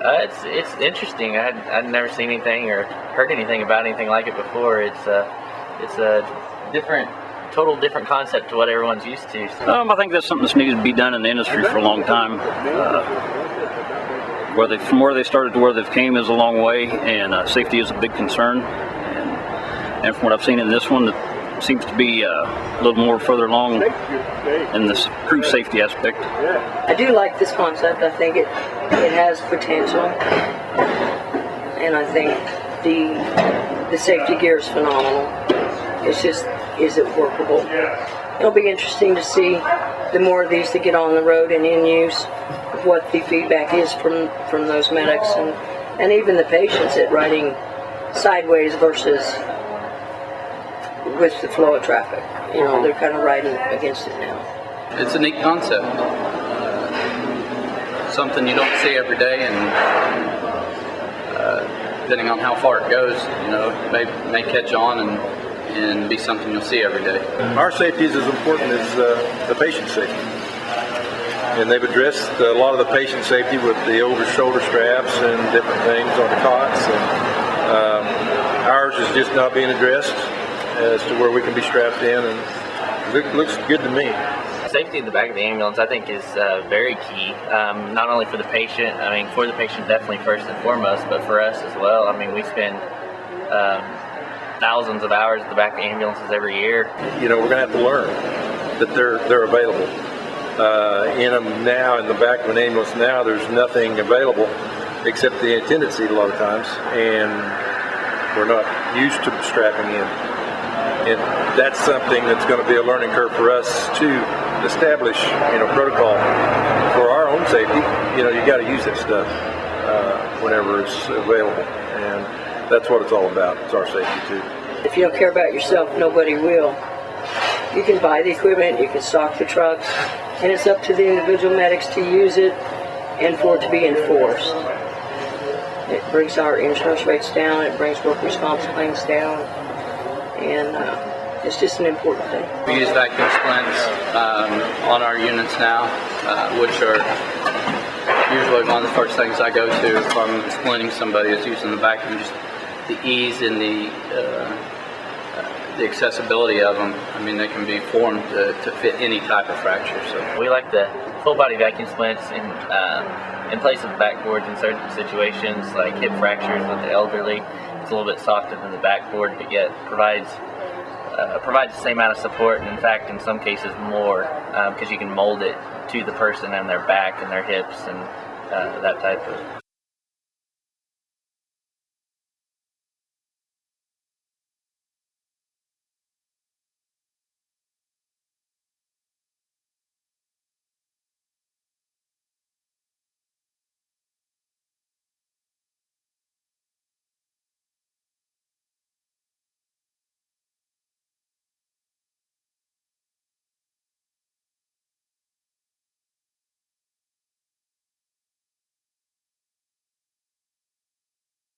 It's interesting. I'd never seen anything or heard anything about anything like it before. It's a total different concept to what everyone's used to. I think that's something that's needed to be done in the industry for a long time. From where they started to where they've came is a long way, and safety is a big concern. And from what I've seen in this one, it seems to be a little more further along in this crew safety aspect. I do like this concept. I think it has potential, and I think the safety gear is phenomenal. It's just, is it workable? It'll be interesting to see the more of these that get on the road and in use, what the feedback is from those medics and even the patients at riding sideways versus with the flow of traffic. You know, they're kind of riding against it now. It's a neat concept. Something you don't see every day, and depending on how far it goes, you know, may catch on and be something you'll see every day. Our safety is as important as the patient safety. And they've addressed a lot of the patient safety with the over-shoulder straps and different things on the cots. And ours is just not being addressed as to where we can be strapped in, and it looks good to me. Safety in the back of the ambulance, I think, is very key. Not only for the patient, I mean, for the patient definitely first and foremost, but for us as well. I mean, we spend thousands of hours at the back of ambulances every year. You know, we're going to have to learn that they're available. In them now, in the back of an ambulance now, there's nothing available except the attendant seat a lot of times, and we're not used to strapping in. And that's something that's going to be a learning curve for us to establish, protocol for our own safety. You know, you got to use that stuff whenever it's available, and that's what it's all about. It's our safety too. If you don't care about yourself, nobody will. You can buy the equipment, you can stock the trucks, and it's up to the individual medics to use it and for it to be enforced. It brings our insurance rates down, it brings workers' comp claims down, and it's just an important thing. We use vacuum splints on our units now, which are usually one of the first things I go to if I'm splinting somebody is using the vacuum. Just the ease and the accessibility of them. I mean, they can be formed to fit any type of fracture. So we like the full body vacuum splints in place of backboards in certain situations, like hip fractures with the elderly. It's a little bit softer than the backboard, but yet provides the same amount of support, and in fact, in some cases more, because you can mold it to the person and their back and their hips and that type of